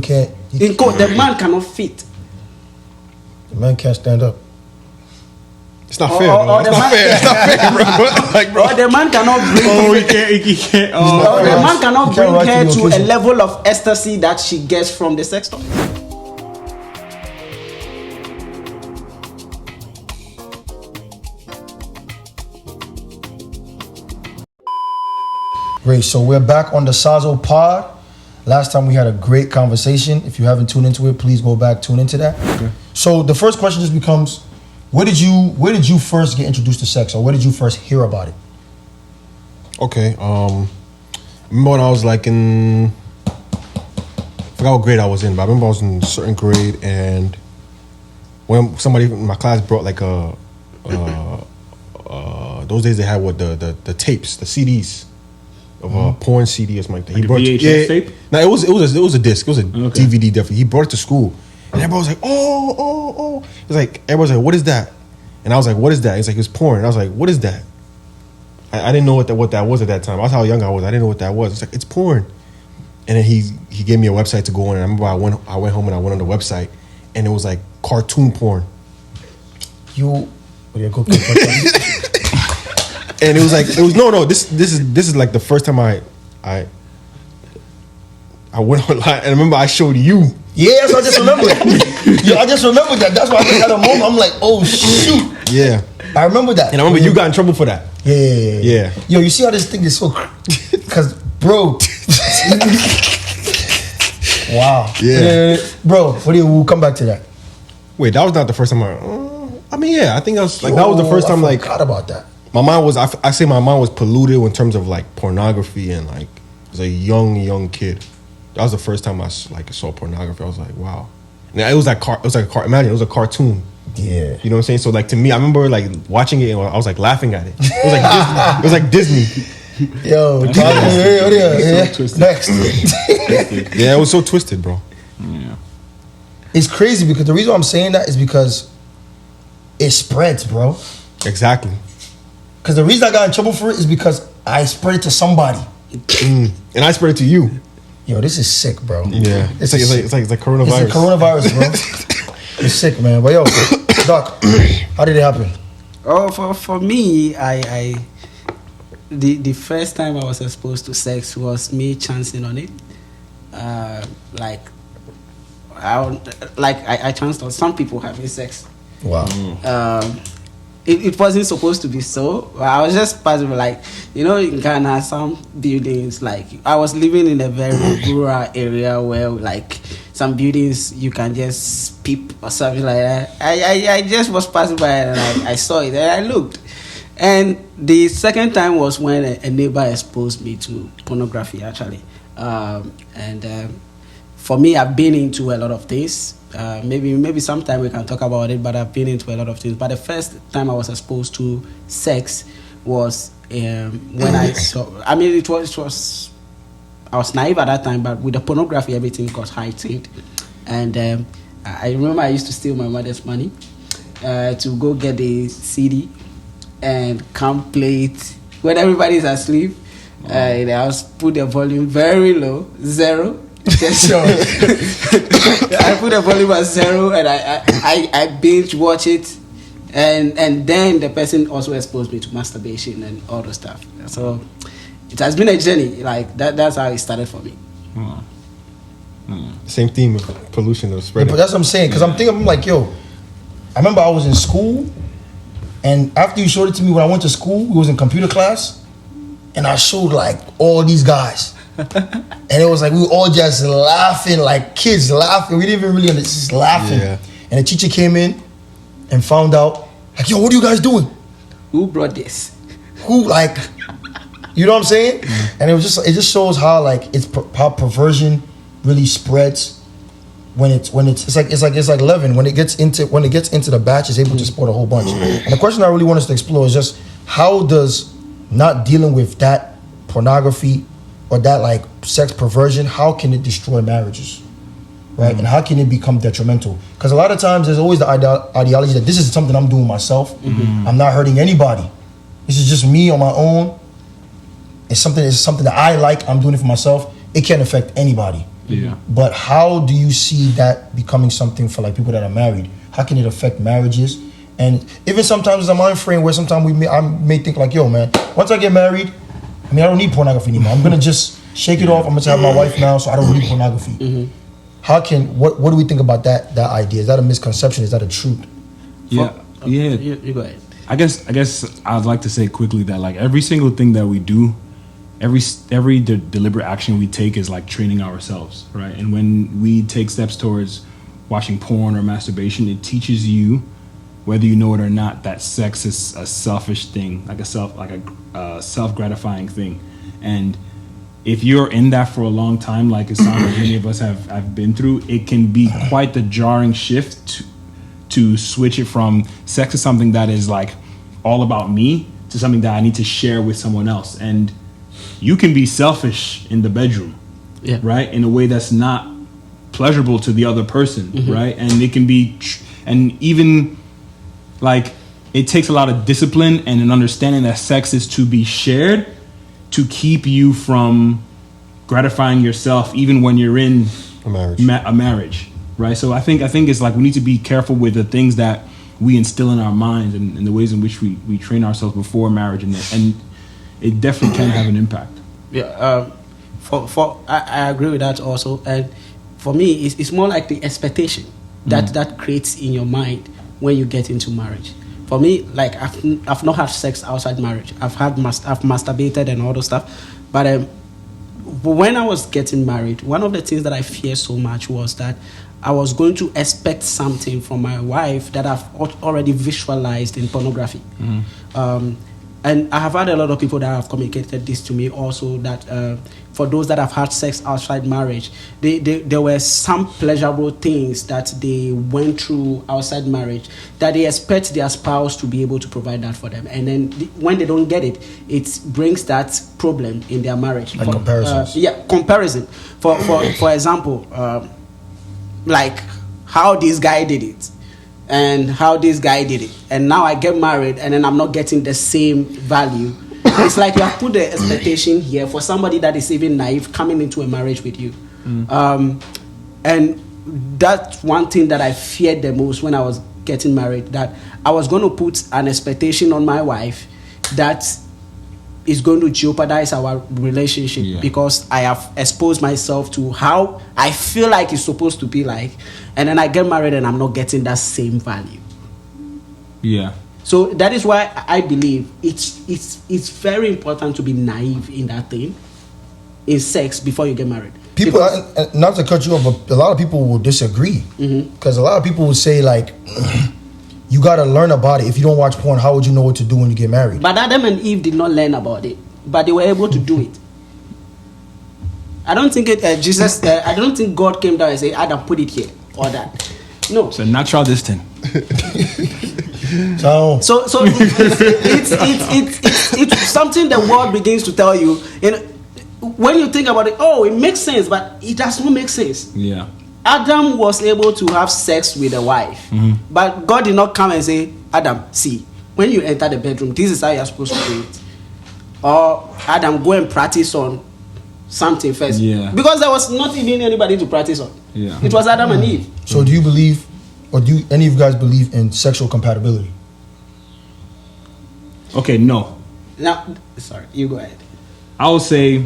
can't. In quote, the man cannot fit. The man can't stand up. It's not fair. It's not fair, bro. Like, bro. Or the man cannot bring. He can't. Or the man cannot bring right her to to the a occasion. level of ecstasy that she gets from the sex toy. Great. So we're back on the Sozzled pod. Last time we had a great conversation. If you haven't tuned into it, please go back, tune into that. Okay. So the first question just becomes, where did you first get introduced to sex, or where did you first hear about it? Okay. Remember when I was like in, I forgot what grade I was in, but I remember I was in a certain grade, and when somebody in my class brought like those days they had what the tapes, the CDs of a porn CD or something like that. Like a VHS tape? No, it was a disc. It was a DVD definitely. He brought it to school, and everybody was like, oh. It's like everybody's like, what is that? And I was like, what is that? He's like, it's porn. And I was like, what is that? I didn't know what that was at that time. That's how young I was. I didn't know what that was. It's like, it's porn. And then he gave me a website to go on. And I remember I went home and I went on the website, and it was like cartoon porn. And it was like, no. This is like the first time I went online, and I remember I showed you. Yes, I just remembered. I just remembered that. That's why I just had a moment. I'm like, oh shoot. Yeah. I remember that. And I remember you got in trouble for that. Yeah. Yo, you see how this thing is so, because bro. Wow. Yeah. Bro, we'll come back to that. Wait, that was not the first time I mean, yeah, I think that was like, that was the first time, I like, forgot about that. my mind was, I say my mind was polluted in terms of like pornography, and like as a young kid. That was the first time I like saw pornography. I was like, wow. Now it was like imagine it was a cartoon. Yeah. You know what I'm saying? So like to me, I remember like watching it and I was like laughing at it. It was like Disney. It was like Disney. Yo, next. Yeah, it was so twisted, bro. Yeah. It's crazy because the reason I'm saying that is because it spreads, bro. Exactly. Because the reason I got in trouble for it is because I spread it to somebody. And I spread it to you. Yo, this is sick, bro. Yeah. It's like coronavirus. It's a coronavirus, bro. It's sick, man. But yo, Doc, how did it happen? Oh, for me, the first time I was exposed to sex was me chancing on it. I chanced on some people having sex. Wow. It wasn't supposed to be so. I was just passive, like, you know, in Ghana, some buildings, like, I was living in a very rural area where, like, some buildings you can just peep or something like that. I just was passing by and I saw it and I looked. And the second time was when a neighbor exposed me to pornography, actually. For me, I've been into a lot of things. Maybe sometime we can talk about it, but I've been into a lot of things. But the first time I was exposed to sex was when I saw, I mean, it was I was naive at that time, but with the pornography, everything got heightened. And I remember I used to steal my mother's money to go get the CD and come play it when everybody's asleep. I was put the volume very low, 0. Sure. I put the volume at 0 and I binge watch it, and then the person also exposed me to masturbation and all the stuff. So it has been a journey. Like that's how it started for me. Same theme of pollution of spreading. Yeah, but that's what I'm saying, because I'm like, yo, I remember I was in school, and after you showed it to me when I went to school, we was in computer class, and I showed like all these guys. And it was like we were all just laughing, like kids laughing. We didn't even really understand, just laughing. Yeah. And the teacher came in and found out, like, yo, what are you guys doing? Who brought this? Who, like, you know what I'm saying? And it just shows how, like, how perversion really spreads when it's like leaven. When it gets into the batch, it's able to support a whole bunch. And the question I really want us to explore is just how does not dealing with that pornography or that like sex perversion, how can it destroy marriages, right? And how can it become detrimental? Because a lot of times there's always the ideology that this is something I'm doing myself. I'm not hurting anybody. This is just me on my own. It's something that I like. I'm doing it for myself. It can't affect anybody. Yeah. But how do you see that becoming something for like people that are married? How can it affect marriages? And even sometimes it's a mind frame where sometimes I may think like, yo, man, once I get married, I mean, I don't need pornography anymore. I'm gonna just shake it off. I'm gonna have my wife now, so I don't need pornography. What do we think about that idea? Is that a misconception? Is that a truth? Yeah. Yeah. You go ahead. I guess I'd like to say quickly that like every single thing that we do, every deliberate action we take is like training ourselves, right? And when we take steps towards watching porn or masturbation, it teaches you, whether you know it or not, that sex is a selfish thing, like a self-gratifying thing. And if you're in that for a long time, like it sounds like many of us have been through, it can be quite the jarring shift to switch it from sex is something that is like all about me to something that I need to share with someone else. And you can be selfish in the bedroom, right? In a way that's not pleasurable to the other person, right? And it can be, and even like it takes a lot of discipline and an understanding that sex is to be shared to keep you from gratifying yourself even when you're in a marriage, right? So I think it's like we need to be careful with the things that we instill in our minds and the ways in which we train ourselves before marriage, and it definitely can have an impact. Yeah, I agree with that also, and for me, it's more like the expectation that creates in your mind when you get into marriage. For me, like I've not had sex outside marriage. I've masturbated and all those stuff, but when I was getting married, one of the things that I feared so much was that I was going to expect something from my wife that I've already visualized in pornography. And I have had a lot of people that have communicated this to me also, that for those that have had sex outside marriage, there were some pleasurable things that they went through outside marriage that they expect their spouse to be able to provide that for them. And then when they don't get it, it brings that problem in their marriage. Like comparisons. Comparison. For example, like how this guy did it and how this guy did it, and now I get married and then I'm not getting the same value. It's like you have put the expectation here for somebody that is even naive coming into a marriage with you. And that's one thing that I feared the most when I was getting married, that I was going to put an expectation on my wife that is going to jeopardize our relationship because I have exposed myself to how I feel like it's supposed to be like, and then I get married and I'm not getting that same value. Yeah. So that is why I believe it's very important to be naive in that thing, in sex, before you get married. People, not to cut you off, but a lot of people will disagree because a lot of people will say like, you got to learn about it. If you don't watch porn, how would you know what to do when you get married? But Adam and Eve did not learn about it, but they were able to do it. I don't think I don't think God came down and said, Adam, put it here or that. No. It's a natural distance. So it's something the world begins to tell you. And when you think about it, it makes sense, but it does not make sense. Yeah. Adam was able to have sex with a wife, but God did not come and say, Adam, see, when you enter the bedroom, this is how you're supposed to do it. Or Adam, go and practice on something first. Yeah. Because there was not even anybody to practice on. Yeah. It was Adam and Eve. So do you believe, or do any of you guys believe in sexual compatibility? Okay, no. Now, sorry, you go ahead. I would say,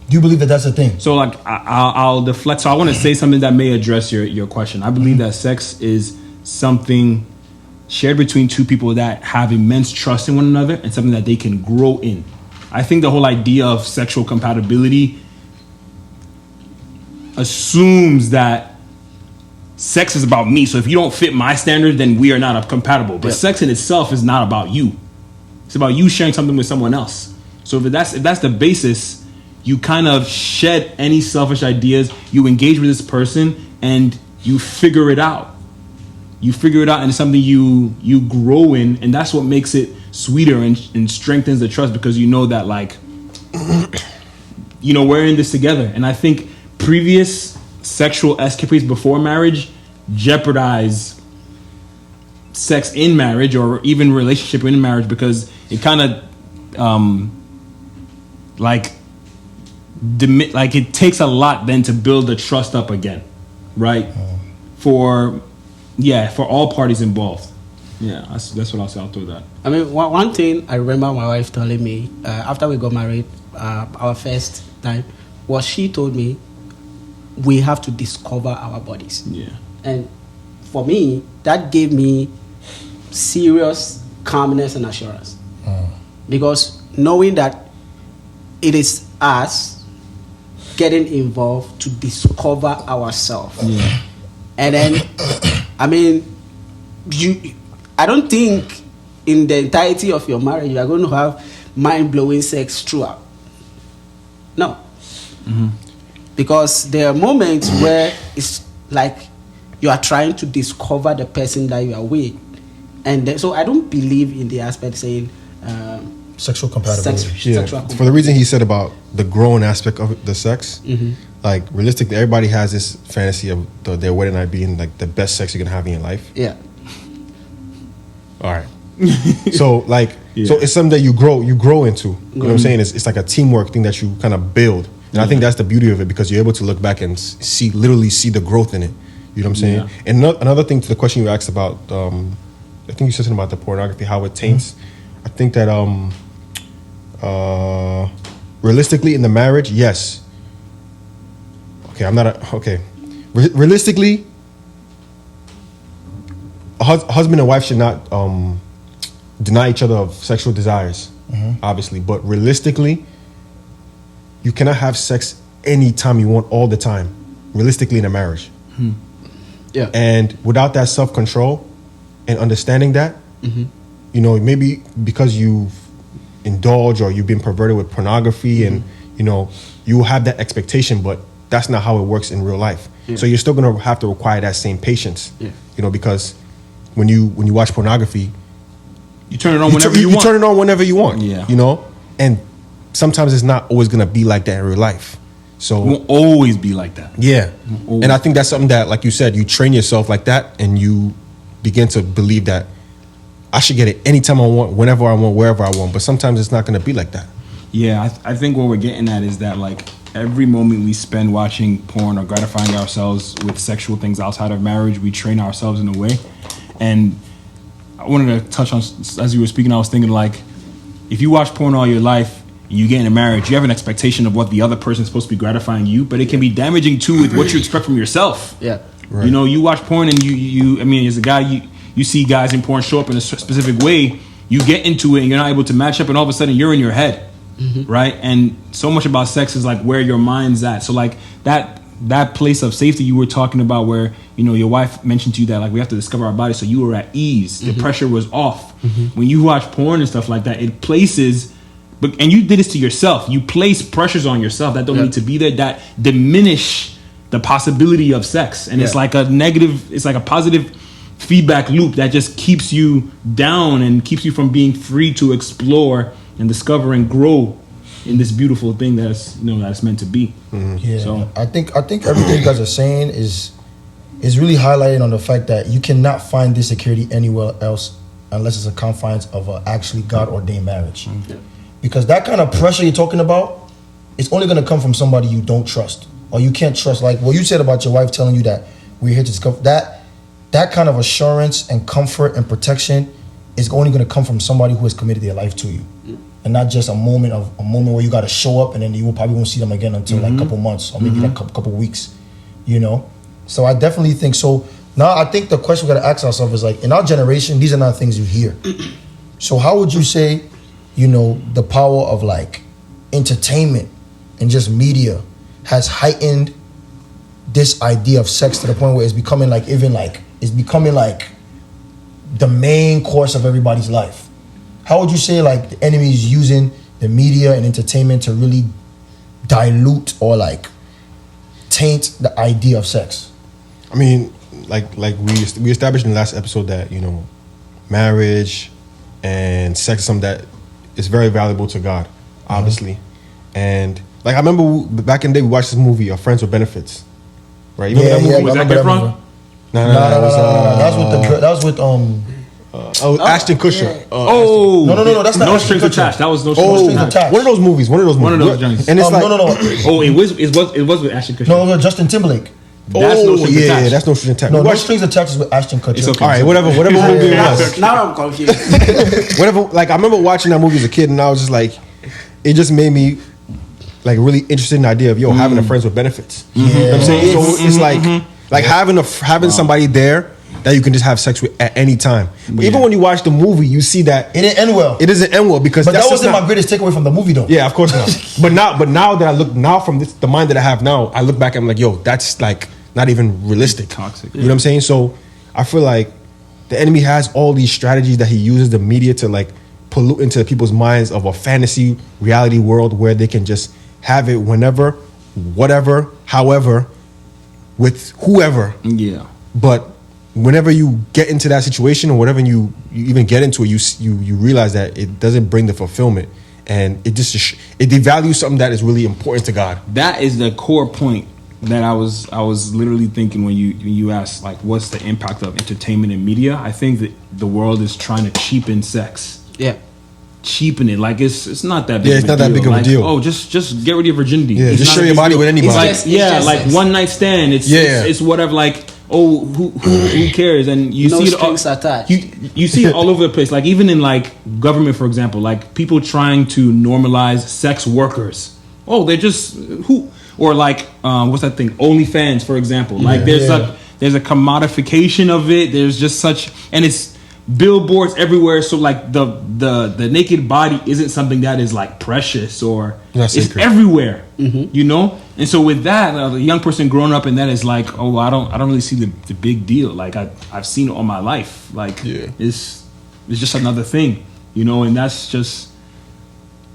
Do you believe that that's a thing? so like I'll deflect. So I want to say something that may address your question. I believe that sex is something shared between two people that have immense trust in one another and something that they can grow in. I think the whole idea of sexual compatibility assumes that sex is about me. So if you don't fit my standard, then we are not compatible. But sex in itself is not about you. It's about you sharing something with someone else. So if that's the basis, you kind of shed any selfish ideas. You engage with this person and you figure it out. You figure it out, and it's something you grow in, and that's what makes it sweeter and strengthens the trust, because you know that, like, we're in this together. And I think previous sexual escapades before marriage jeopardize sex in marriage, or even relationship in marriage, because it kind of like it takes a lot then to build the trust up again, right? For all parties involved. Yeah, that's what I'll say. I'll throw that. I mean, one thing I remember my wife telling me after we got married, our first time, was she told me we have to discover our bodies. Yeah. And for me, that gave me serious calmness and assurance. Because knowing that it is us getting involved to discover ourselves. Yeah. And then, I mean, I don't think in the entirety of your marriage you are going to have mind-blowing sex throughout. No. Because there are moments where it's like you are trying to discover the person that you are with. And so I don't believe in the aspect saying sexual compatibility. Sexual For the reason he said about the growing aspect of the sex, like realistically, everybody has this fantasy of their wedding night being like the best sex you're gonna have in your life. Yeah. All right. So like, so it's something that you grow into. You know what I'm saying? It's like a teamwork thing that you kind of build, and I think that's the beauty of it, because you're able to look back and literally see the growth in it. You know what I'm saying? Yeah. And another thing to the question you asked about, I think you said something about the pornography, how it taints. I think that realistically in the marriage, yes. Okay, realistically, a husband and wife should not deny each other of sexual desires, obviously. But realistically, you cannot have sex anytime you want, all the time. Realistically, in a marriage. Yeah. And without that self-control and understanding that, you know, maybe because you've indulged or you've been perverted with pornography, and you know, you have that expectation, but that's not how it works in real life. So you're still gonna have to require that same patience. You know, because when you watch pornography, you turn it on whenever you want. You turn it on whenever you want. Yeah. You know, and sometimes it's not always gonna be like that in real life. So It won't always be like that. yeah, and I think that's something that, like you said, you train yourself like that, and you begin to believe that I should get it anytime I want, whenever I want, wherever I want. But sometimes it's not going to be like that. Yeah, I think what we're getting at is that like every moment we spend watching porn or gratifying ourselves with sexual things outside of marriage, we train ourselves in a way. And I wanted to touch on, as you were speaking, I was thinking like, if you watch porn all your life, you get in a marriage, you have an expectation of what the other person is supposed to be gratifying you, but it can be damaging too with what you expect from yourself. Yeah. Right. You know, you watch porn and you I mean, as a guy, you see guys in porn show up in a specific way, you get into it and you're not able to match up, and all of a sudden you're in your head, right? And so much about sex is like where your mind's at. So like that place of safety you were talking about, where, you know, your wife mentioned to you that like we have to discover our body, so you were at ease, the pressure was off. When you watch porn and stuff like that, it places, and you did this to yourself, you place pressures on yourself that don't need to be there, that diminish the possibility of sex. And it's like a negative, it's like a positive feedback loop that just keeps you down and keeps you from being free to explore and discover and grow in this beautiful thing that's, you know, that's meant to be. Yeah, So I think everything you guys are saying is really highlighting on the fact that you cannot find this security anywhere else unless it's a confines of a actually God ordained marriage. Because that kind of pressure you're talking about is only going to come from somebody you don't trust or you can't trust. Like what you said about your wife telling you that we're here to discover that kind of assurance and comfort and protection is only going to come from somebody who has committed their life to you, and not just a moment where you got to show up and then you probably won't see them again until like a couple months or maybe like a couple weeks, you know. So I definitely think so. Now I think the question we got to ask ourselves is like, in our generation, these are not things you hear. So how would you say, you know, the power of like entertainment and just media has heightened this idea of sex to the point where it's becoming like the main course of everybody's life? How would you say like the enemy is using the media and entertainment to really dilute or like taint the idea of sex? I mean, like we established in the last episode that, you know, marriage and sex is something that is very valuable to God, obviously. And like I remember back in the day we watched this movie, Friends with Benefits, right? You remember that movie? Was that good from? No. That was with Ashton Kutcher. yeah. No, that's not No Ashton Strings Kutcher. Attached. That was No Oh, Strings Attached. Attached. One of those movies. One of those joints. And it's like, no. Oh, it was with Ashton Kutcher. No, Justin Timberlake. That's No Strings Attached. yeah, that's No Strings Attached. No, We No watched- Strings Attached is with Ashton Kutcher. It's okay. All right, whatever movie it was. Now I'm confused. Whatever. Like I remember watching that movie as a kid, and I was just like, it just made me like really interested in the idea of having a friends with benefits. You know what I'm saying? So it's like having somebody there that you can just have sex with at any time. But even when you watch the movie, you see that It didn't end well. it doesn't end well because But that's that just wasn't not, my greatest takeaway from the movie, though. Yeah, of course not. but now that I look from the mind that I have now, I look back and I'm like, yo, that's like not even realistic. Toxic. You know what I'm saying? So I feel like the enemy has all these strategies that he uses the media to like pollute into people's minds of a fantasy reality world where they can just have it whenever, whatever, however, with whoever. Yeah. But whenever you get into that situation or whatever you even get into it, you realize that it doesn't bring the fulfillment, and it devalues something that is really important to God. That is the core point that I was literally thinking when you asked like what's the impact of entertainment and media. I think that the world is trying to cheapen sex. Yeah. Cheapen it like it's not that big. Yeah, it's not that big of a Like, deal. Oh, just get rid of your virginity. Yeah, It's just not show a your big body deal. with anybody. It's like It's just like sex. one night stand. It's whatever. Like who cares? And you No see it all, strings attached. You see it all over the place. Like even in like government, for example, like people trying to normalize sex workers. Oh, they're just who or like what's that thing? OnlyFans, for example. Like there's a commodification of it. There's just such, and it's billboards everywhere. So like the naked body isn't something that is like precious or That's it's sacred. everywhere. You know. And so with that, the young person growing up in that is like, oh, I don't really see the big deal. Like I've seen it all my life. Like it's just another thing, you know. And that's just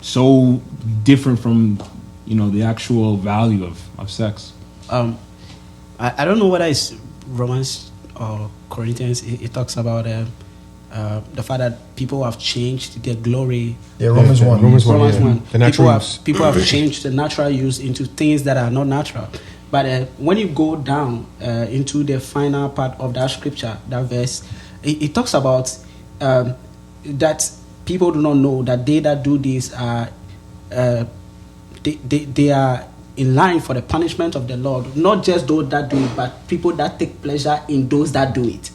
so different from the actual value of sex. I don't know whether it's Romans or Corinthians. It talks about the fact that people have changed their glory. Yeah, Romans 1. Romans 1. Romans yeah. 1. The natural use. People have changed the natural use into things that are not natural. But when you go down into the final part of that scripture, that verse, it talks about that people do not know that they that do this are they are in line for the punishment of the Lord. Not just those that do it, but people that take pleasure in those that do it.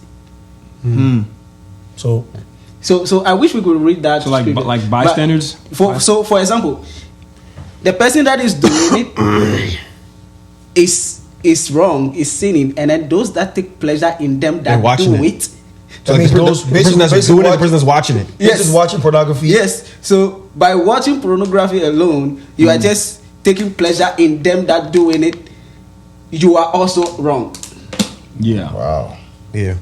So I wish we could read that. So like scripture. like bystanders. For example, the person that is doing it is wrong, is sinning, and then those that take pleasure in them that watching do it. it. So That means the those person that's basically doing it, the watch- person that's watching it. Yes. Just watching pornography. Yes. So by watching pornography alone, you are just taking pleasure in them that doing it. You are also wrong. Yeah. Wow. Yeah.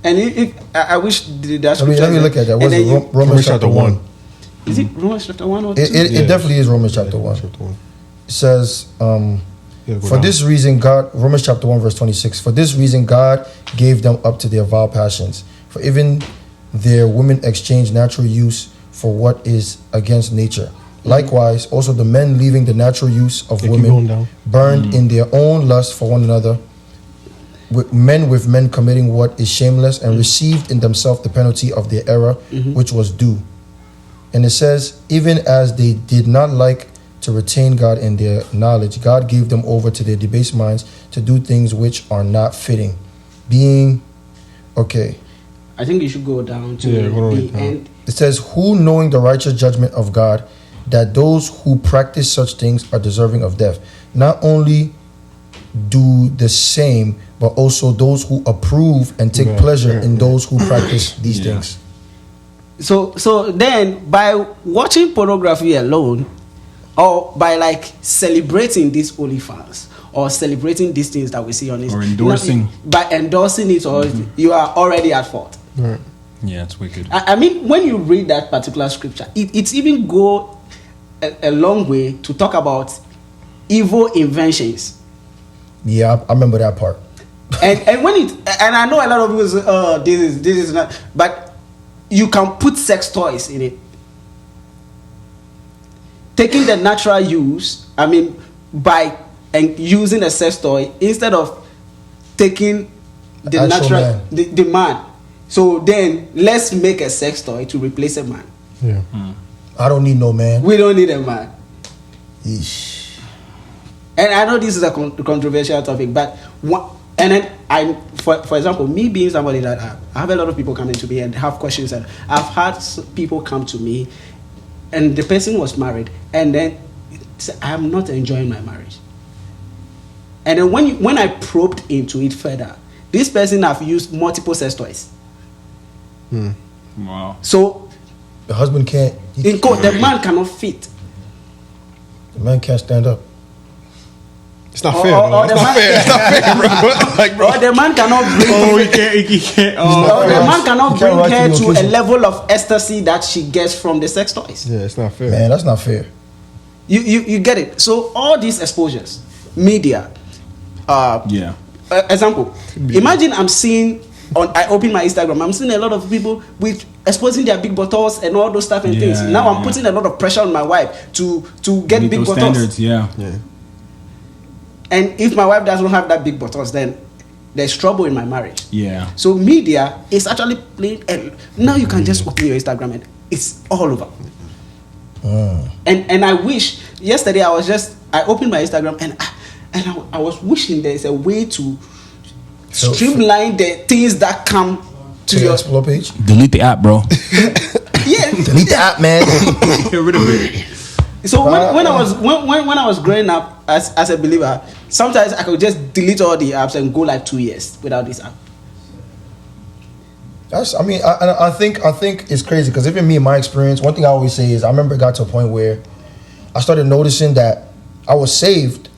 And if I wish that Let me scripture- look at that. and What's then it? you- Romans chapter 1. Is it Romans chapter 1 or 2? It definitely is Romans chapter 1. It says, for this reason, God, Romans chapter 1, verse 26, for this reason, God gave them up to their vile passions. For even their women exchanged natural use for what is against nature. Likewise, also the men leaving the natural use of Yeah, keep going women down. burned in their own lust for one another, with men committing what is shameless, and received in themselves the penalty of their error, which was due. And it says, even as they did not like to retain God in their knowledge, God gave them over to their debased minds to do things which are not fitting. Being, okay. I think you should go down to Yeah, go the down. end. It says, who knowing the righteous judgment of God, that those who practice such things are deserving of death, not only do the same, but also those who approve and take pleasure in those who practice these things. So then by watching pornography alone, or by like celebrating these OnlyFans or celebrating these things that we see on this, Or endorsing. by endorsing it, or you are already at fault. Right. Yeah, it's wicked. I mean, when you read that particular scripture, it's even go a long way to talk about evil inventions. Yeah, I remember that part. And when it, and I know a lot of people say, oh, this is not, but you can put sex toys in it. Taking the natural use, I mean, by and using a sex toy instead of taking the Actual natural man. the man, So then let's make a sex toy to replace a man. Yeah. I don't need no man. We don't need a man. Yeesh. And I know this is a controversial topic, but and then for example, me being somebody that I have a lot of people coming to me and have questions, and I've had people come to me, and the person was married, and then I'm not enjoying my marriage. And then when I probed into it further, this person have used multiple sex toys. Wow. So The husband can't. in quote, the man cannot fit. The man can't stand up. It's not fair. Bro. It's not fair. It's not fair, bro. Like, bro. Or the man cannot bring. He can't. Or the man cannot bring right her to to the a occasion. level of ecstasy that she gets from the sex toys. Yeah, it's not fair. Man, that's not fair. You get it. So all these exposures, media. Yeah. Example. Imagine I'm seeing I open my Instagram. I'm seeing a lot of people with exposing their big bottles and all those stuff and things. Yeah, Now I'm yeah. putting a lot of pressure on my wife to get Meet big those bottles. standards. Yeah. Yeah. And if my wife doesn't have that big bottles, then there's trouble in my marriage. Yeah. So media is actually playing. Now you can just open your Instagram and it's all over. And I wish yesterday I opened my Instagram and I was wishing there's a way to So- streamline the things that come to To your your explore page. Delete the app, bro. yeah. Delete the app, man. Get rid of it. So when I was growing up as a believer, sometimes I could just delete all the apps and go like 2 years without this app. I think it's crazy because even me in my experience, one thing I always say is I remember it got to a point where I started noticing that I was saved,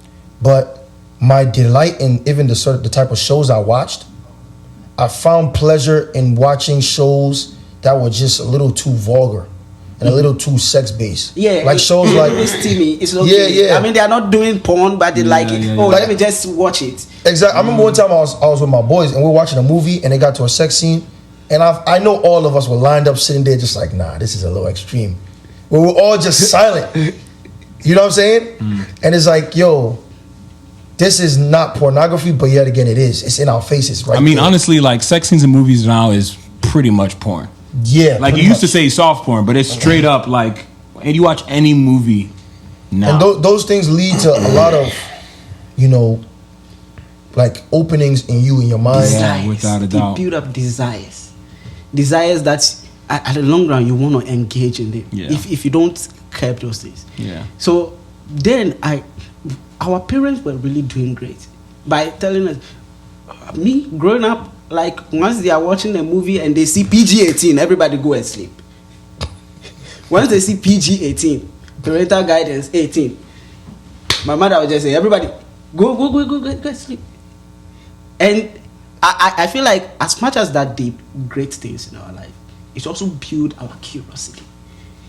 but my delight in even the type of shows I watched, I found pleasure in watching shows that were just a little too vulgar and a little too sex based. Yeah, like shows like it's steamy. It's okay. Yeah. I mean, they are not doing porn, but they like it. yeah, Oh, yeah. let me just watch it. Exactly. I remember one time I was with my boys and we were watching a movie and they got to a sex scene, and I know all of us were lined up sitting there just like, nah, this is a little extreme. We were all just silent. You know what I'm saying? And it's like, yo, this is not pornography, but yet again it is. It's in our faces, right? I mean, there. honestly, like sex scenes in movies now is pretty much porn. Yeah. Like pretty you used to much. say soft porn, but it's straight up like, and you watch any movie now. And those things lead to a lot of, like openings in you in your mind. Yeah, Desires. without a They doubt. build up desires that at the long run you want to engage in them. Yeah. If you don't curb those things. Yeah. So then our parents were really doing great by telling us. Me growing up, like once they are watching a movie and they see PG-18, everybody go and sleep. Once they see PG-18, parental guidance 18, my mother would just say, everybody go sleep. And I feel like as much as that did great things in our life, it also build our curiosity.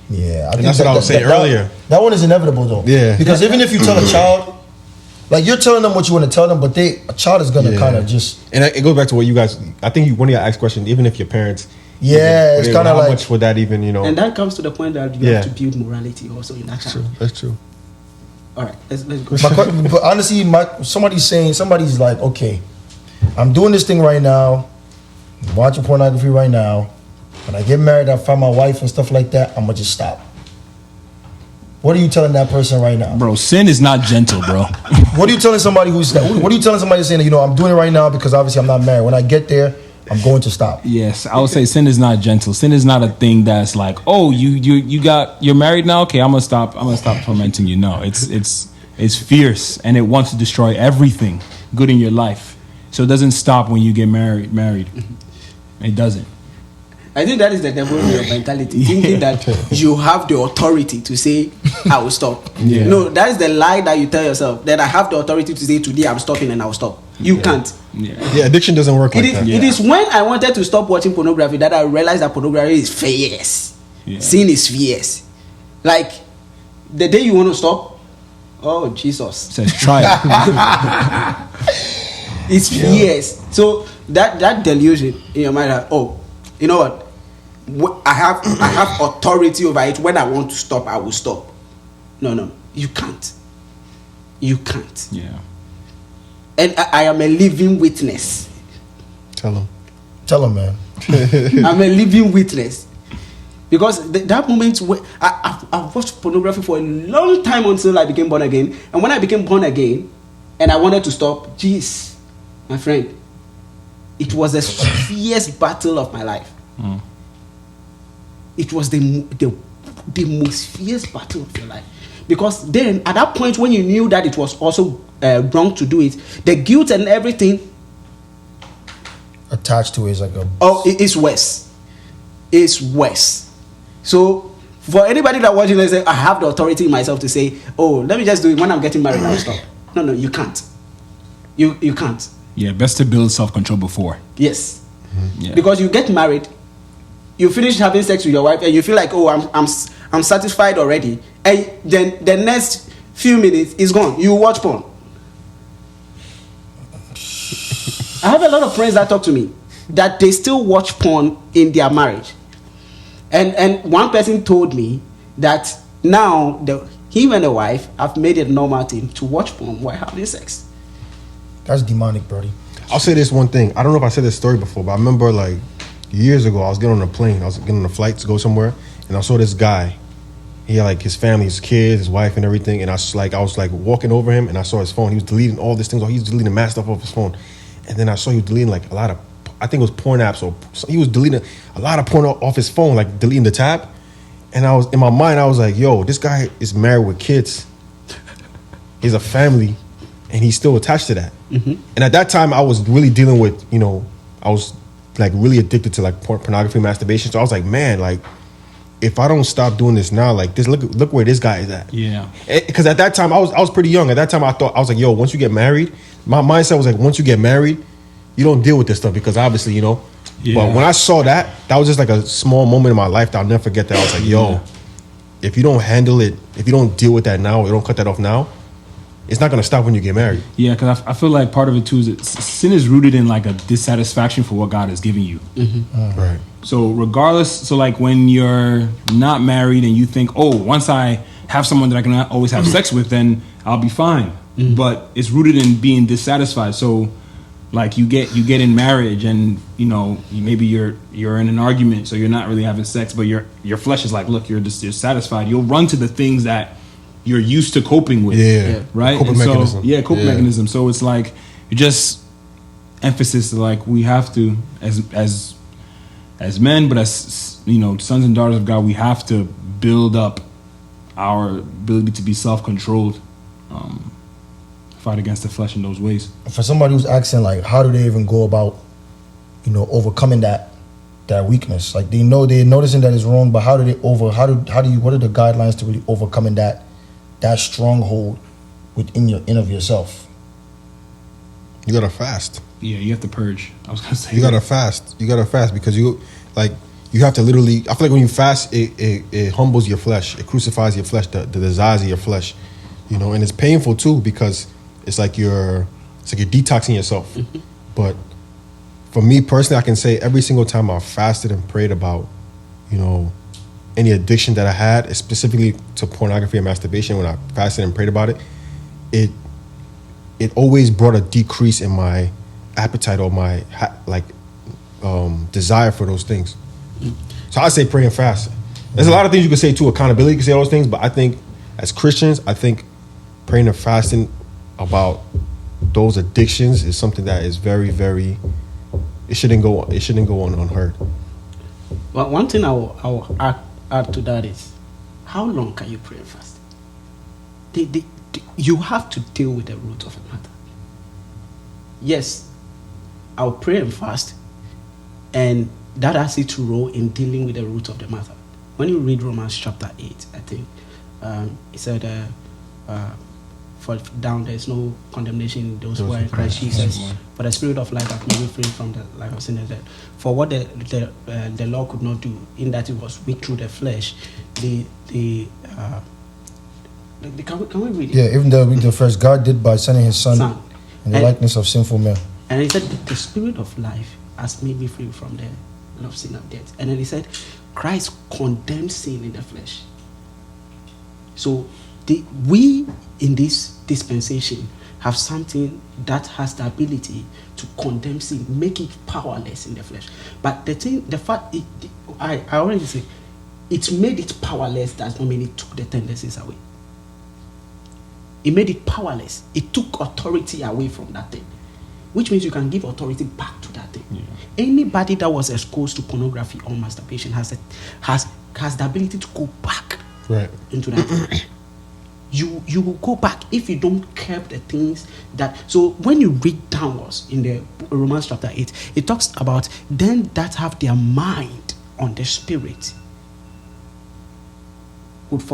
Yeah, And that's what I was saying earlier. That one is inevitable though. Yeah. Because even if you tell a child, like you're telling them what you want to tell them, but a child is gonna kind of just. And it goes back to what you guys. I think one of your asked questions. Even if your parents. Yeah, it's kind of how like. much would that even And that comes to the point that you Yeah. have to build morality also in that child. That's true. All right, let's go. But honestly, somebody's like, okay, I'm doing this thing right now, I'm watching pornography right now. When I get married, I find my wife and stuff like that, I'm gonna just stop. What are you telling that person right now? Bro, sin is not gentle, bro. What are you telling somebody what are you telling somebody saying, I'm doing it right now because obviously I'm not married. When I get there, I'm going to stop. Yes, I would say sin is not gentle. Sin is not a thing that's like, oh, you're married now. Okay, I'm gonna stop tormenting you. No, it's fierce and it wants to destroy everything good in your life. So it doesn't stop when you get married. It doesn't. I think that is the devil way of mentality, thinking that you have the authority to say, I will stop. Yeah. No, that is the lie that you tell yourself, that I have the authority to say, today I'm stopping and I will stop. You can't. Yeah, addiction doesn't work like that. It is when I wanted to stop watching pornography that I realized that pornography is fierce. Yeah. Sin is fierce. Like, the day you want to stop, oh, Jesus. It says try it. It's fierce. So that delusion in your mind that, oh, you know what? I have authority over it. When I want to stop, I will stop. No, you can't. You can't. Yeah. And I am a living witness. Tell them. Tell him, man. I'm a living witness. Because that moment where I watched pornography for a long time until I became born again. And when I became born again and I wanted to stop, jeez, my friend, it was the fierce battle of my life. It was the most fierce battle of your life. Because then, at that point, when you knew that it was also wrong to do it, the guilt and everything attached to it is like a... Oh, it's worse. It's worse. So, for anybody that watching and say, I have the authority in myself to say, oh, let me just do it when I'm getting married, I'll stop. No, you can't. You can't. Yeah, best to build self-control before. Yes. Yeah. Because you get married, you finish having sex with your wife, and you feel like, oh, I'm satisfied already. And then the next few minutes is gone. You watch porn. I have a lot of friends that talk to me that they still watch porn in their marriage. And one person told me that now him and the wife have made it a normal thing to watch porn while having sex. That's demonic, Brody. I'll say this one thing. I don't know if I said this story before, but I remember like years ago, I was getting on a plane. I was getting on a flight to go somewhere, and I saw this guy. He had like his family, his kids, his wife, and everything. And I was like walking over him, and I saw his phone. He was deleting all these things. He was deleting mad stuff off his phone. And then I saw he was deleting like a lot of, I think it was porn apps, or he was deleting a lot of porn off his phone, like deleting the tab. And I was in my mind, I was like, yo, this guy is married with kids. He's a family, and he's still attached to that. Mm-hmm. And at that time, I was really dealing with, I was like really addicted to like pornography, masturbation. So I was like, man, like if I don't stop doing this now, like this, look where this guy is at. Yeah. Because at that time, I was pretty young. At that time, I was like, yo, once you get married, my mindset was like, once you get married, you don't deal with this stuff because obviously, Yeah. But when I saw that was just like a small moment in my life that I'll never forget. That I was like, yo, if you don't handle it, if you don't deal with that now, or you don't cut that off now, it's not going to stop when you get married. Yeah, because I feel like part of it too is that sin is rooted in like a dissatisfaction for what God has given you. Mm-hmm. Right. So regardless, like when you're not married and you think, oh, once I have someone that I can always have sex with, then I'll be fine. Mm-hmm. But it's rooted in being dissatisfied. So like you get in marriage and maybe you're in an argument, so you're not really having sex, but your flesh is like, look, you're satisfied. You'll run to the things that you're used to coping with. Yeah. Right? Coping mechanism. Coping mechanism. So it's like just emphasis like we have to as men, but as sons and daughters of God, we have to build up our ability to be self-controlled, fight against the flesh in those ways. For somebody who's asking like, how do they even go about, overcoming that weakness? Like they're noticing that it's wrong, but what are the guidelines to really overcoming that stronghold within yourself? You gotta fast. Yeah, you have to purge. I was gonna say you gotta fast. You gotta fast because you have to literally. I feel like when you fast, it humbles your flesh. It crucifies your flesh, the desires of your flesh. And it's painful too because it's like you're detoxing yourself. Mm-hmm. But for me personally, I can say every single time I've fasted and prayed about, any addiction that I had, specifically to pornography and masturbation, when I fasted and prayed about it, it always brought a decrease in my appetite or my desire for those things. So I say pray and fast. There's a lot of things you can say too, accountability, you can say all those things, but I think as Christians, praying and fasting about those addictions is something that is very, very, it shouldn't go on unheard. Well, one thing I will add to that is, how long can you pray and fast? You have to deal with the root of the matter. Yes, I'll pray and fast, and that has its role in dealing with the root of the matter. When you read Romans chapter 8, I think, it said, for down there is no condemnation in those who are in Christ Jesus. For the spirit of life hath made me free from the life of sin and death. For what the law could not do, in that it was weak through the flesh, can we read it? Yeah, even though the first God did by sending his son in the likeness of sinful men. And he said, the spirit of life has made me free from the law of sin and death. And then he said, Christ condemned sin in the flesh. So we in this dispensation have something that has the ability to condemn sin, make it powerless in the flesh. But I already say, it made it powerless. Does not mean it took the tendencies away. It made it powerless. It took authority away from that thing, which means you can give authority back to that thing. Yeah. Anybody that was exposed to pornography or masturbation has the ability to go back into that thing. You will go back if you don't curb the things that. So when you read downwards in the Romans chapter 8, it talks about them that have their mind on the spirit. Those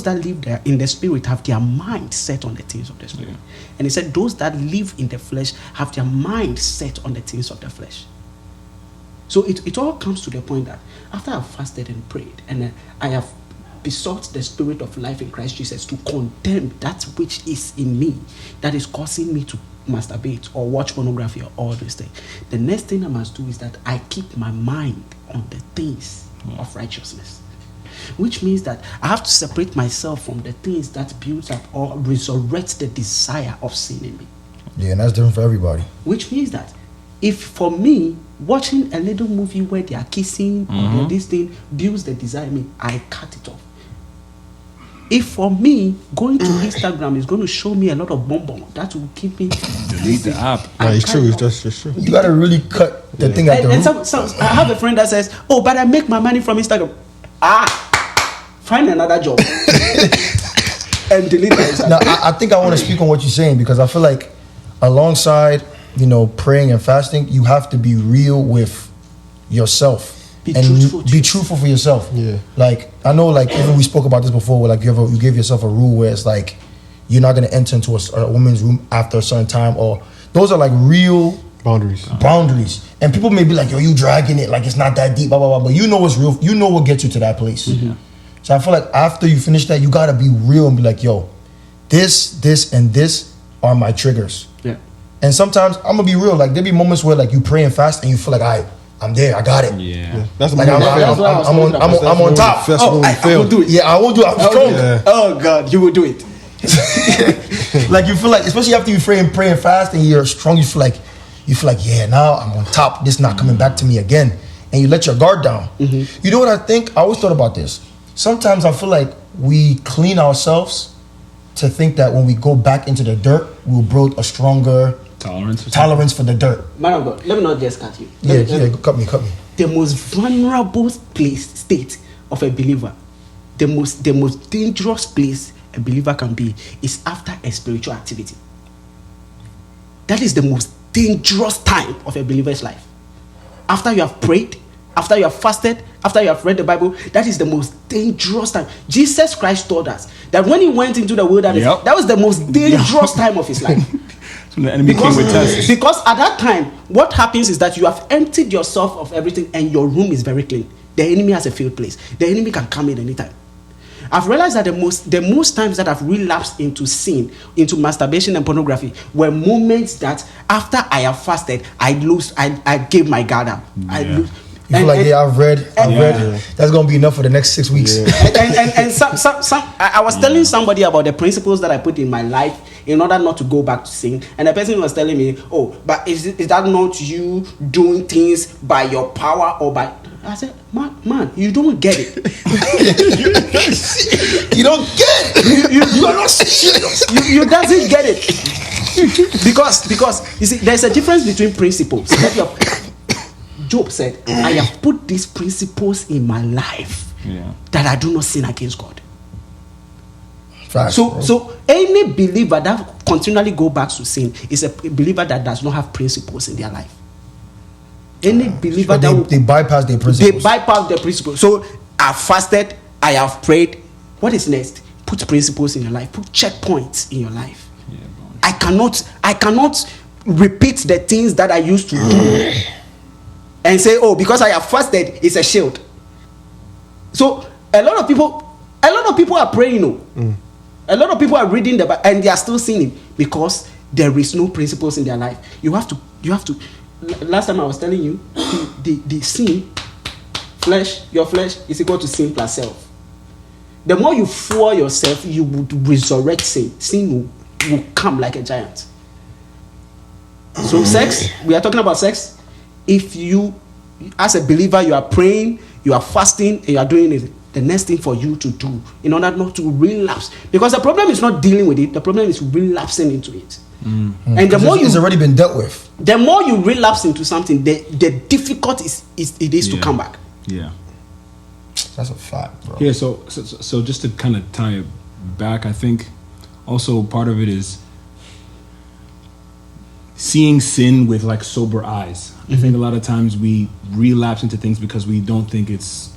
that live there in the spirit have their mind set on the things of the spirit. Yeah. And he said those that live in the flesh have their mind set on the things of the flesh. So it all comes to the point that after I've fasted and prayed and I have besought the spirit of life in Christ Jesus to condemn that which is in me that is causing me to masturbate or watch pornography or all these things, the next thing I must do is that I keep my mind on the things of righteousness. Which means that I have to separate myself from the things that builds up or resurrects the desire of sin in me. Yeah, and that's different for everybody. Which means that if for me, watching a little movie where they are kissing or this thing builds the desire in me, I cut it off. If for me, going to Instagram is going to show me a lot of bonbon, that will keep me... Delete the app. It's true. That's true. You got to really cut the thing out the root. And I have a friend that says, oh, but I make my money from Instagram. Find another job. And delete it. Now, I think I want to speak on what you're saying, because I feel like alongside, praying and fasting, you have to be real with yourself. Be truthful for yourself. Yeah. Like, I know, like, even we spoke about this before, where, like, you give yourself a rule where it's like, you're not going to enter into a woman's room after a certain time, or those are like real boundaries. And people may be like, yo, you dragging it, like it's not that deep, blah, blah, blah. But you know what's real. You know what gets you to that place. Mm-hmm. So I feel like after you finish that, you got to be real and be like, yo, this, and this are my triggers. Yeah. And sometimes, I'm going to be real, like, there be moments where, like, you pray and fast and you feel like, I'm there, I got it. Yeah. That's like, I'm on top. I will do it. Yeah, I will do it. I'm strong. Yeah. Oh, God, you will do it. Like, you feel like, especially after you pray and fast and you're strong, you feel like, yeah, now I'm on top. This not coming back to me again. And you let your guard down. Mm-hmm. You know what I think? I always thought about this. Sometimes I feel like we clean ourselves to think that when we go back into the dirt, we'll build a stronger tolerance for the dirt. Man of God, let me not just cut you. Cut me. The most vulnerable state of a believer, the most dangerous place a believer can be is after a spiritual activity. That is the most dangerous time of a believer's life. After you have prayed, after you have fasted, after you have read the Bible, that is the most dangerous time. Jesus Christ told us that when he went into the wilderness, that was the most dangerous time of his life. So the enemy came with tests. Because at that time, what happens is that you have emptied yourself of everything and your room is very clean. The enemy has a field place. The enemy can come in anytime. I've realized that the most times that I've relapsed into sin, into masturbation and pornography, were moments that after I have fasted, I gave my guard up. Yeah. You feel like, I've read. That's gonna be enough for the next 6 weeks. Yeah. and I was telling somebody about the principles that I put in my life in order not to go back to sin, and the person was telling me, "Oh, but is that not you doing things by your power or by?" I said, "Man, you don't get it. You don't get it. You are not serious. You doesn't get it because you see, there's a difference between principles." Job said, I have put these principles in my life that I do not sin against God. So any believer that continually go back to sin is a believer that does not have principles in their life. Any believer they bypass their principles. They bypass their principles. So I have fasted, I have prayed. What is next? Put principles in your life. Put checkpoints in your life. I cannot repeat the things that I used to do. And say, oh, because I have fasted, it's a shield. So a lot of people are praying. A lot of people are reading the Bible and they are still sinning because there is no principles in their life. You have to. Last time I was telling you, the sin, your flesh is equal to sin plus self. the more you fool yourself, you would resurrect sin. Sin will come like a giant. So sex, we are talking about sex. If you, as a believer, you are praying, you are fasting, and you are doing it, the next thing for you to do in order not to relapse, because the problem is not dealing with it, the problem is relapsing into it. And the more it's already been dealt with. The more you relapse into something, the difficult it is to come back. Yeah. That's a fact, bro. Yeah. So just to kind of tie it back, I think also part of it is seeing sin with like sober eyes. I think a lot of times we relapse into things because we don't think it's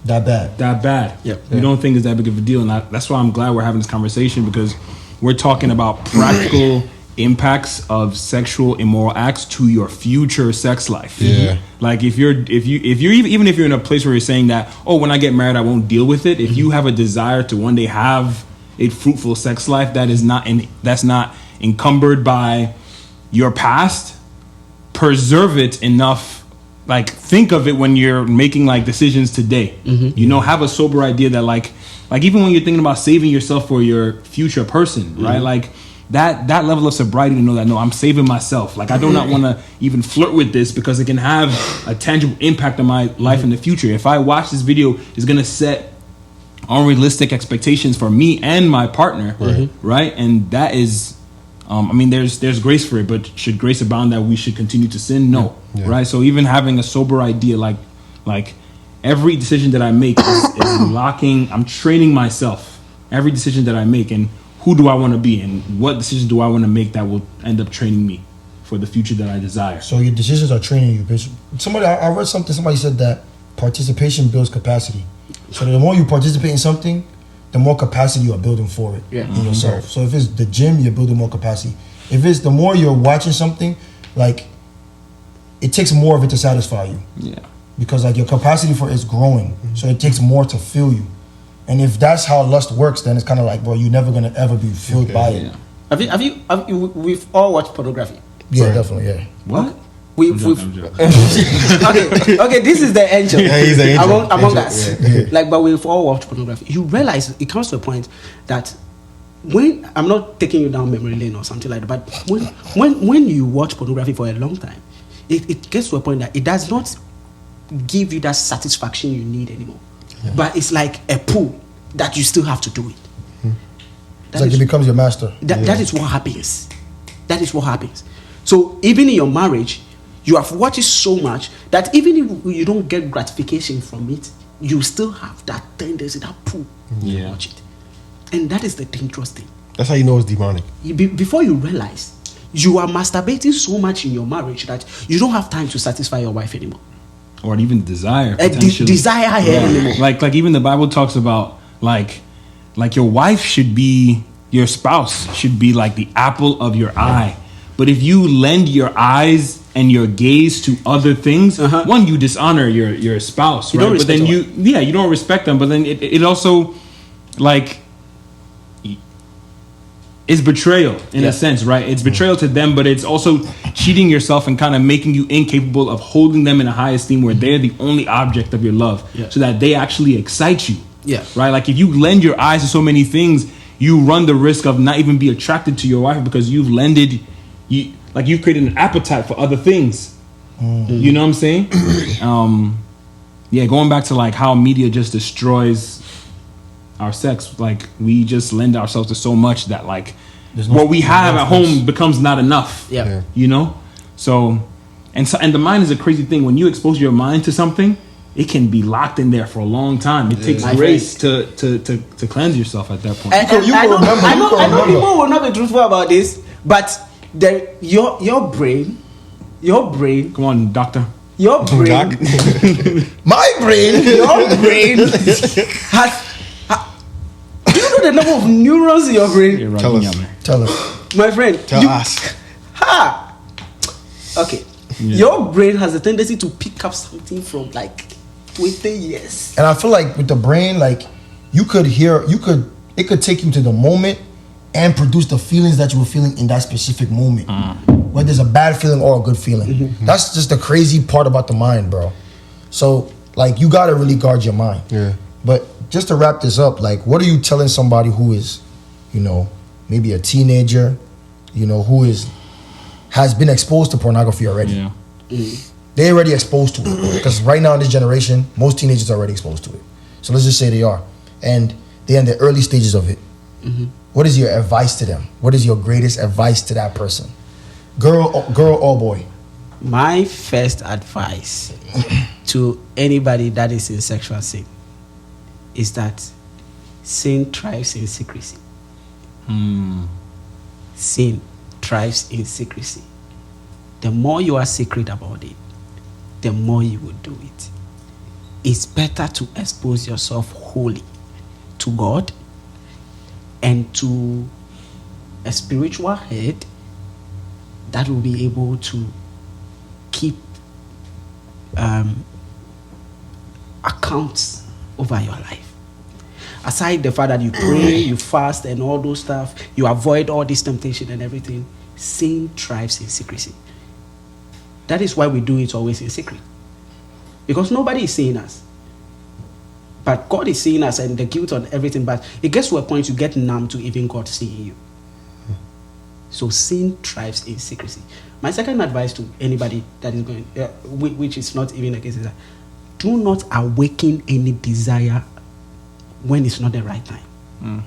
that bad. Yep. We don't think it's that big of a deal, and that's why I'm glad we're having this conversation, because we're talking about practical impacts of sexual immoral acts to your future sex life. Yeah. Like if you're even if you're in a place where you're saying that, oh, when I get married I won't deal with it, if you have a desire to one day have a fruitful sex life that's not encumbered by your past, preserve it enough. Like, think of it when you're making like decisions today. You know, have a sober idea that like even when you're thinking about saving yourself for your future person, right? Like that level of sobriety to know that, no, I'm saving myself. Like, I do not want to even flirt with this because it can have a tangible impact on my life in the future. If I watch this video, it's going to set unrealistic expectations for me and my partner, right? And that is, I mean, there's grace for it, but should grace abound that we should continue to sin? No, right? So even having a sober idea, like every decision that I make is locking, I'm training myself. Every decision that I make, and who do I want to be, and what decisions do I want to make that will end up training me for the future that I desire. So your decisions are training you. I read something, somebody said that participation builds capacity. So the more you participate in something, the more capacity you are building for it in yourself. So if it's the gym, you're building more capacity. If it's the more you're watching something, like, it takes more of it to satisfy you. Yeah. Because like your capacity for it is growing. So it takes more to fill you. And if that's how lust works, then it's kind of like, bro, you're never gonna ever be filled by it. Have you we've all watched pornography? Yeah, definitely, yeah. What? We've okay, this is the angel, he's the angel. among us. Like, but we've all watched pornography. You realize it comes to a point that when, I'm not taking you down memory lane or something like that, but when you watch pornography for a long time, it gets to a point that it does not give you that satisfaction you need anymore. But it's like a pull that you still have to do it. It's like it becomes your master. That is what happens. That is what happens. So even in your marriage, you have watched it so much that even if you don't get gratification from it, you still have that tendency, that pull to watch it. And that is the dangerous thing. That's how you know it's demonic. Before you realize, you are masturbating so much in your marriage that you don't have time to satisfy your wife anymore. Or even desire. Desire her anymore. Like even the Bible talks about like your wife should be, your spouse should be like the apple of your eye. But if you lend your eyes and your gaze to other things, one, you dishonor your spouse, right? But then you don't respect them. But then it also, like, it's betrayal in a sense, right? It's betrayal to them, but it's also cheating yourself and kind of making you incapable of holding them in a high esteem where they're the only object of your love, so that they actually excite you. Yeah. Right? Like, if you lend your eyes to so many things, you run the risk of not even be attracted to your wife because you've created an appetite for other things. You know what I'm saying? Going back to like how media just destroys our sex. Like, we just lend ourselves to so much that like what we have at home becomes not enough. You know? So and the mind is a crazy thing. When you expose your mind to something, it can be locked in there for a long time. It takes grace to cleanse yourself at that point. I know people will not be truthful about this, but your brain. Come on, doctor. Your brain. My brain. Your brain has. Do you know the number of neurons in your brain? Tell us. My friend. Tell us. Okay. Your brain has a tendency to pick up something from like 20 years. And I feel like with the brain, like it could take you to the moment and produce the feelings that you were feeling in that specific moment. Whether it's a bad feeling or a good feeling. That's just the crazy part about the mind, bro. So like, you gotta really guard your mind. But just to wrap this up, like, what are you telling somebody who is, you know, maybe a teenager, you know, who has been exposed to pornography already? Yeah. They're already exposed to it. Because right now in this generation, most teenagers are already exposed to it. So let's just say they are. And they're in the early stages of it. What is your advice to them? What is your greatest advice to that person? Girl or boy? My first advice to anybody that is in sexual sin is that sin thrives in secrecy. Sin thrives in secrecy. The more you are secret about it, the more you will do it. It's better to expose yourself wholly to God and to a spiritual head that will be able to keep accounts over your life. Aside the fact that you pray, you fast and all those stuff, you avoid all this temptation and everything, sin thrives in secrecy. That is why we do it always in secret. Because nobody is seeing us. But God is seeing us and the guilt on everything. But it gets to a point you get numb to even God seeing you. So sin thrives in secrecy. My second advice to anybody that is going, which is not even a case, is that do not awaken any desire when it's not the right time.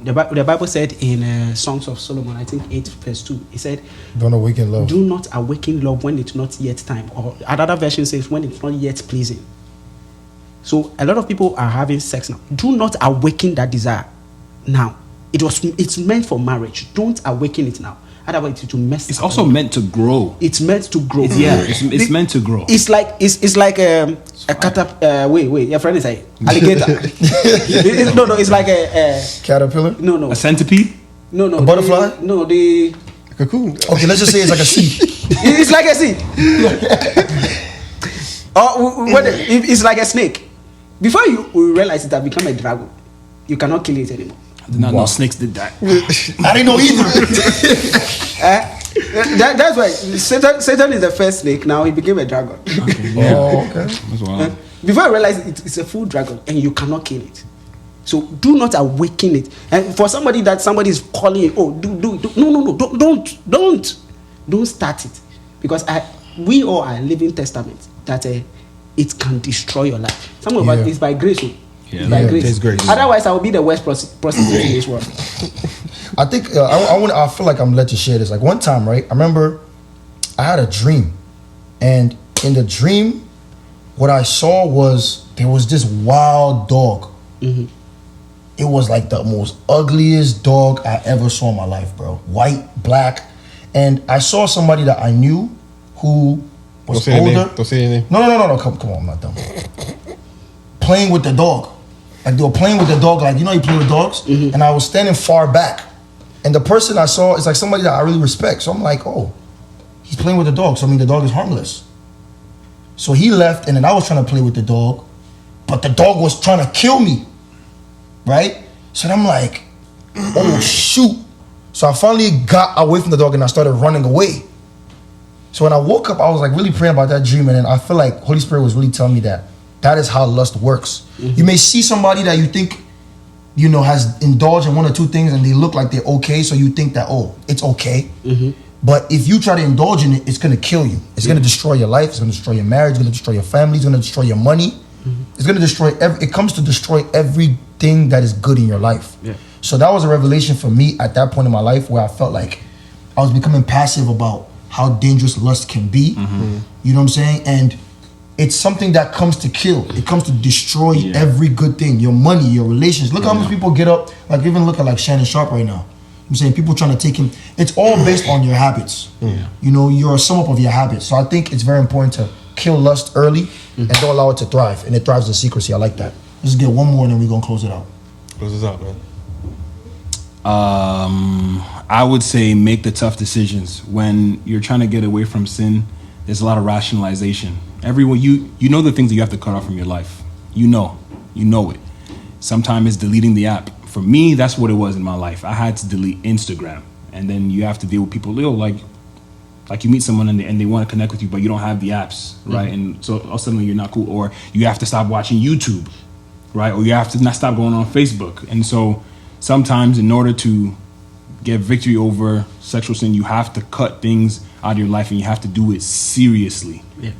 The Bible said in Songs of Solomon, I think 8 verse 2, it said, Don't awaken love. do not awaken love when it's not yet time. Or another version says, when it's not yet pleasing. So a lot of people are having sex now. Do not awaken that desire now. It's meant for marriage. Don't awaken it now. Otherwise, it will mess. It's also meant to grow. It's meant to grow. It's meant to grow. It's like a wait. Your friend is like alligator. No. It's like a caterpillar. No. A centipede. No. A butterfly. The Cocoon. Okay, let's just say it's like a seed. It's like a seed. It's like a snake. Before you realize it has become a dragon, you cannot kill it anymore. I did not know snakes did that. I didn't know either. That's why Satan is the first snake. Now he became a dragon. Okay, yeah. Oh, okay. That's wild. Before I realized it's a full dragon and you cannot kill it. So do not awaken it. And for somebody is calling you, oh, do no, don't start it, because we all are living testament that it can destroy your life. Some of us is by grace. Yeah, By grace. There's grace. Otherwise, I will be the worst prostitute in this world. I think I feel like I'm led to share this. Like one time, right? I remember I had a dream, and in the dream, what I saw was there was this wild dog. It was like the most ugliest dog I ever saw in my life, bro. White, black, and I saw somebody that I knew who was older. Don't say anything. No. Come on, I'm not dumb. Playing with the dog. Like they were playing with the dog, like, you know, you play with dogs? And I was standing far back. And the person I saw is like somebody that I really respect. So I'm like, oh, he's playing with the dog. So I mean, the dog is harmless. So he left, and then I was trying to play with the dog, but the dog was trying to kill me, right? So then I'm like, oh, shoot. So I finally got away from the dog, and I started running away. So when I woke up, I was like really praying about that dream, and then I feel like Holy Spirit was really telling me that is how lust works. You may see somebody that you think, you know, has indulged in one or two things, and they look like they're okay, so you think that, oh, it's okay. But if you try to indulge in it, it's going to kill you. It's going to destroy your life. It's going to destroy your marriage. It's going to destroy your family. It's going to destroy your money. It's going to destroy it comes to destroy everything that is good in your life. So that was a revelation for me at that point in my life, where I felt like I was becoming passive about how dangerous lust can be. You know what I'm saying? And it's something that comes to kill. It comes to destroy every good thing. Your money, your relations. Look how much people get up, like even look at like Shannon Sharp right now. I'm saying people trying to take him. It's all based on your habits. You know, you're a sum up of your habits. So I think it's very important to kill lust early and don't allow it to thrive. And it thrives in secrecy. I like that. Let's get one more and then we're going to close it out. Close this out, man. I would say make the tough decisions. When you're trying to get away from sin, there's a lot of rationalization. Everyone, you know the things that you have to cut off from your life. You know it. Sometimes it's deleting the app. For me, that's what it was in my life. I had to delete Instagram, and then you have to deal with people, like you meet someone and they want to connect with you, but you don't have the apps, right? And so suddenly you're not cool, or you have to stop watching YouTube. right? Or you have to not stop going on Facebook. And so sometimes in order to get victory over sexual sin, you have to cut things out of your life, and you have to do it seriously. Yeah.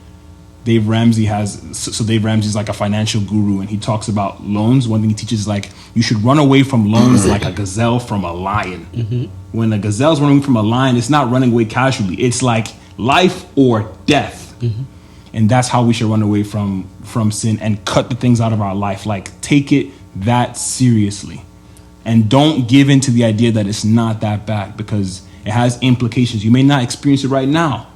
Dave Ramsey's like a financial guru, and he talks about loans. One thing he teaches is like you should run away from loans like a gazelle from a lion. Mm-hmm. When a gazelle's running from a lion, it's not running away casually. It's like life or death. Mm-hmm. And that's how we should run away from sin and cut the things out of our life. Like, take it that seriously. And don't give in to the idea that it's not that bad, because it has implications. You may not experience it right now,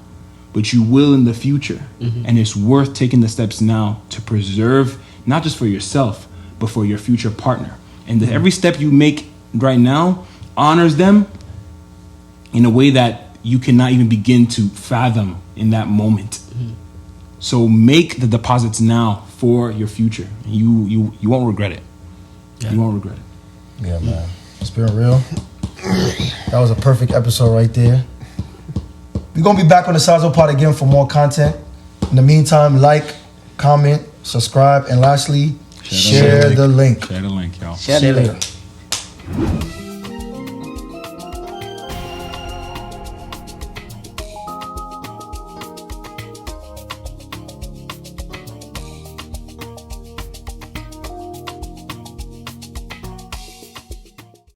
but you will in the future. Mm-hmm. And it's worth taking the steps now to preserve, not just for yourself, but for your future partner. And every step you make right now honors them in a way that you cannot even begin to fathom in that moment. Mm-hmm. So make the deposits now for your future. You won't regret it. Yeah. You won't regret it. Yeah, man. It's been real. That was a perfect episode right there. We're going to be back on the Sozzled Pod again for more content. In the meantime, like, comment, subscribe, and lastly, share the link. Share the link, y'all. Share the link.